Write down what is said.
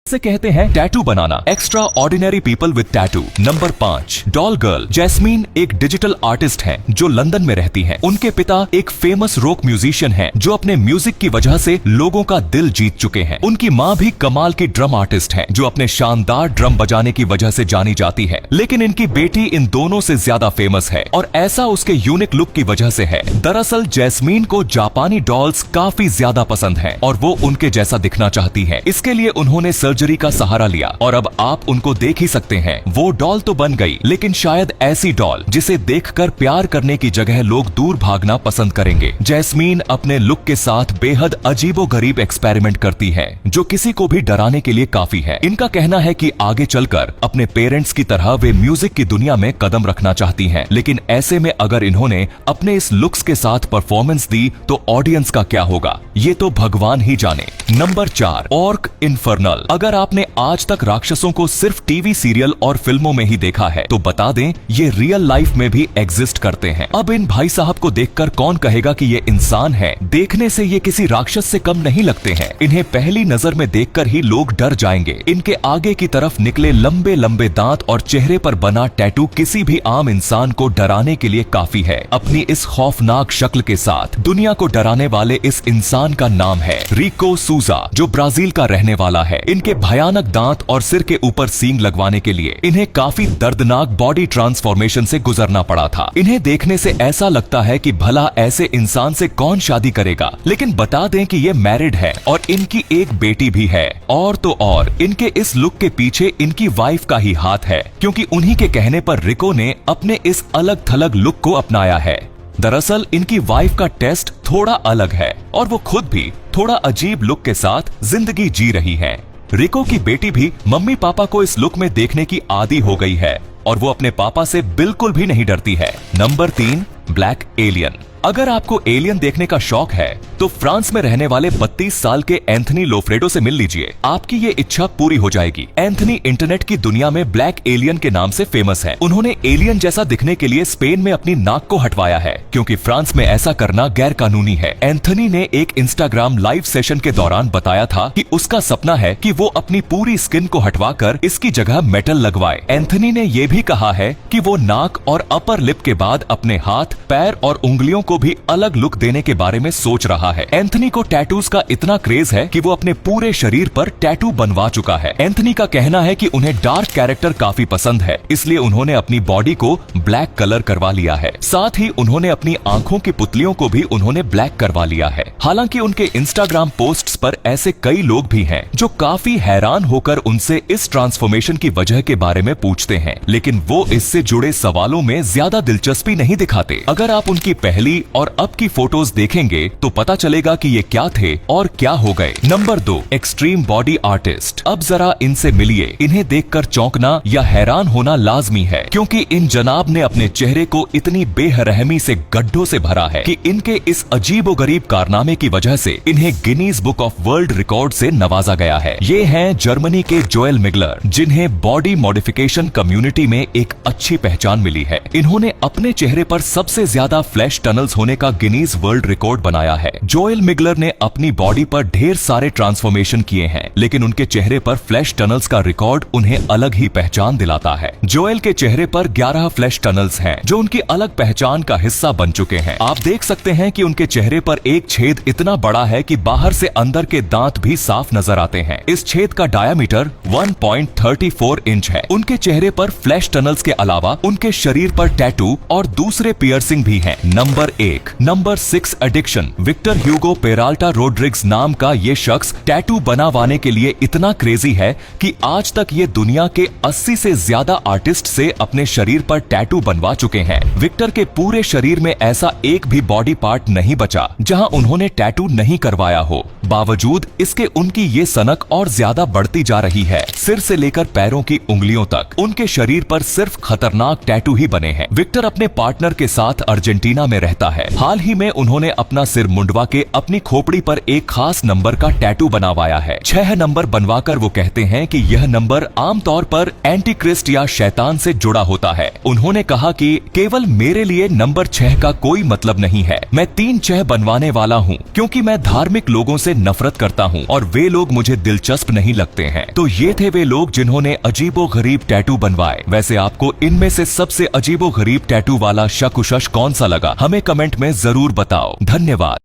से कहते हैं tattoo banana. Extra ordinary people with tattoo. Number 5, doll girl. Jasmine एक डिजिटल आर्टिस्ट हैं जो लंदन में रहती हैं। उनके पिता एक फेमस रॉक म्यूजिशियन हैं जो अपने म्यूजिक की वजह से लोगों का दिल जीत चुके हैं। उनकी माँ भी कमाल की ड्रम आर्टिस्ट हैं जो अपने शानदार ड्रम बजाने की वजह से जानी जाती है। लेकिन इनकी बेटी इन दोनों से ज्यादा फेमस है और ऐसा उसके यूनिक लुक की वजह से है। दरअसल जैस्मीन को जापानी डॉल्स काफी ज्यादा पसंद है और वो उनके जैसा दिखना चाहती है। इसके लिए उन्होंने सर्जरी का सहारा लिया और अब आप उनको देख ही सकते हैं। वो डॉल तो बन गई, लेकिन शायद ऐसी डॉल जिसे देखकर प्यार करने की जगह लोग दूर भागना पसंद करेंगे। जैस्मीन अपने लुक के साथ बेहद अजीबोगरीब एक्सपेरिमेंट करती है जो किसी को भी डराने के लिए काफी है। इनका कहना है कि आगे चलकर अपने पेरेंट्स की तरह वे म्यूजिक की दुनिया में कदम रखना चाहती हैं, लेकिन ऐसे में अगर इन्होंने अपने इस लुक्स के साथ परफॉर्मेंस दी तो ऑडियंस का क्या होगा, ये तो भगवान ही जाने। Number 4, orc infernal. अगर आपने आज तक राक्षसों को सिर्फ टीवी सीरियल और फिल्मों में ही देखा है तो बता दें ये रियल लाइफ में भी एग्जिस्ट करते हैं। अब इन भाई साहब को देखकर कौन कहेगा कि ये इंसान है। देखने से ये किसी राक्षस से कम नहीं लगते हैं। इन्हें पहली नजर में देखकर ही लोग डर जाएंगे। इनके आगे की तरफ निकले लंबे लंबे दांत और चेहरे पर बना टैटू किसी भी आम इंसान को डराने के लिए काफी है। अपनी इस खौफनाक शक्ल के साथ दुनिया को डराने वाले इस इंसान का नाम है रिको सूजा, जो ब्राजील का रहने वाला है। इनके भयानक दांत और सिर के ऊपर सींग लगवाने के लिए इन्हें काफी दर्दनाक बॉडी ट्रांसफॉर्मेशन से गुजरना पड़ा था। इन्हें देखने से ऐसा लगता है कि भला ऐसे इंसान से कौन शादी करेगा। लेकिन बता दें कि ये मैरिड है और इनकी एक बेटी भी है। और तो और इनके इस लुक के पीछे इनकी वाइफ का ही हाथ है, क्योंकि उन्हीं के कहने पर रिको ने अपने इस अलग थलग लुक को अपनाया है। दरअसल इनकी वाइफ का टेस्ट थोड़ा अलग है और वो खुद भी थोड़ा अजीब लुक के साथ जिंदगी जी रही है। रिको की बेटी भी मम्मी पापा को इस लुक में देखने की आदी हो गई है और वो अपने पापा से बिल्कुल भी नहीं डरती है। Number 3, black alien. अगर आपको एलियन देखने का शौक है तो फ्रांस में रहने वाले 32 साल के एंथनी लोफ्रेडो से मिल लीजिए, आपकी ये इच्छा पूरी हो जाएगी। एंथनी इंटरनेट की दुनिया में ब्लैक एलियन के नाम से फेमस है। उन्होंने एलियन जैसा दिखने के लिए स्पेन में अपनी नाक को हटवाया है, क्योंकि फ्रांस में ऐसा करना गैर कानूनी है। एंथनी ने एक इंस्टाग्राम लाइव सेशन के दौरान बताया था कि उसका सपना है कि वो अपनी पूरी स्किन को हटवाकर इसकी जगह मेटल लगवाए। एंथनी ने ये भी कहा है कि वो नाक और अपर लिप के बाद अपने हाथ, पैर और उंगलियों को भी अलग लुक देने के बारे में सोच रहा है। एंथनी को टैटूज का इतना क्रेज है कि वो अपने पूरे शरीर पर टैटू बनवा चुका है। एंथनी का कहना है कि उन्हें डार्क कैरेक्टर काफी पसंद है, इसलिए उन्होंने अपनी बॉडी को ब्लैक कलर करवा लिया है। साथ ही उन्होंने अपनी आंखों की पुतलियों को भी उन्होंने ब्लैक करवा लिया है। हालांकि उनके इंस्टाग्राम पोस्ट्स पर ऐसे कई लोग भी हैं जो काफी हैरान होकर उनसे इस ट्रांसफॉर्मेशन की वजह के बारे में पूछते हैं, लेकिन वो इससे जुड़े सवालों में ज्यादा दिलचस्पी नहीं दिखाते। अगर आप उनकी पहली और अब की फोटोज देखेंगे तो पता चलेगा कि ये क्या थे और क्या हो गए। Number 2, extreme body artist. अब जरा इनसे मिलिए। इन्हें देखकर चौंकना या हैरान होना लाजमी है, क्योंकि इन जनाब ने अपने चेहरे को इतनी बेरहमी से गड्ढों से भरा है कि इनके इस अजीबोगरीब कारनामे की वजह से इन्हें Guinness book of world record से नवाजा गया है। ये हैं जर्मनी के जोएल मिगलर, जिन्हें बॉडी मॉडिफिकेशन कम्युनिटी में एक अच्छी पहचान मिली है। इन्होंने अपने चेहरे पर सबसे ज्यादा फ्लैश टनल्स होने का गिनीज वर्ल्ड रिकॉर्ड बनाया है। जोएल मिगलर ने अपनी बॉडी पर ढेर सारे ट्रांसफॉर्मेशन किए हैं, लेकिन उनके चेहरे पर फ्लैश टनल्स का रिकॉर्ड उन्हें अलग ही पहचान दिलाता है। जोएल के चेहरे पर 11 फ्लैश टनल्स हैं, जो उनकी अलग पहचान का हिस्सा बन चुके हैं। आप देख सकते हैं कि उनके चेहरे पर एक छेद इतना बड़ा है कि बाहर से अंदर के दांत भी साफ नजर आते हैं। इस छेद का डायामीटर 1.34 इंच है। उनके चेहरे पर फ्लैश टनल्स के अलावा उनके शरीर पर टैटू और दूसरे पियर्सिंग भी हैं। Number 6, addiction. Victor Hugo Peralta Rodrigues नाम का ये शख्स टैटू बनावाने के लिए इतना क्रेजी है कि आज तक ये दुनिया के 80 से ज्यादा आर्टिस्ट से अपने शरीर पर टैटू बनवा चुके हैं। विक्टर के पूरे शरीर में ऐसा एक भी बॉडी पार्ट नहीं बचा जहां उन्होंने टैटू नहीं करवाया हो। बावजूद इसके उनकी ये सनक और ज्यादा बढ़ती जा रही है। है। सिर से लेकर पैरों की उंगलियों तक उनके शरीर पर सिर्फ खतरनाक टैटू ही बने हैं। विक्टर अपने पार्टनर के साथ अर्जेंटीना में रहता है। हाल ही में उन्होंने अपना सिर मुंडवा के अपनी खोपड़ी पर एक खास नंबर का टैटू बनवाया है। 6 नंबर बनवाकर वो कहते हैं कि यह नंबर आमतौर पर एंटी क्रिस्ट या शैतान से जुड़ा होता है। उन्होंने कहा कि केवल मेरे लिए नंबर 6 का कोई मतलब नहीं है। मैं 3 6 बनवाने वाला हूँ क्योंकि मैं धार्मिक लोगों से नफरत करता हूँ और वे लोग मुझे दिलचस्प नहीं लगते हैं। तो ये थे वे लोग जिन्होंने अजीबोगरीब टैटू बनवाए। वैसे आपको इनमें से सबसे अजीबोगरीब टैटू वाला शक कौन सा लगा, हमें कमेंट में जरूर बताओ। धन्यवाद।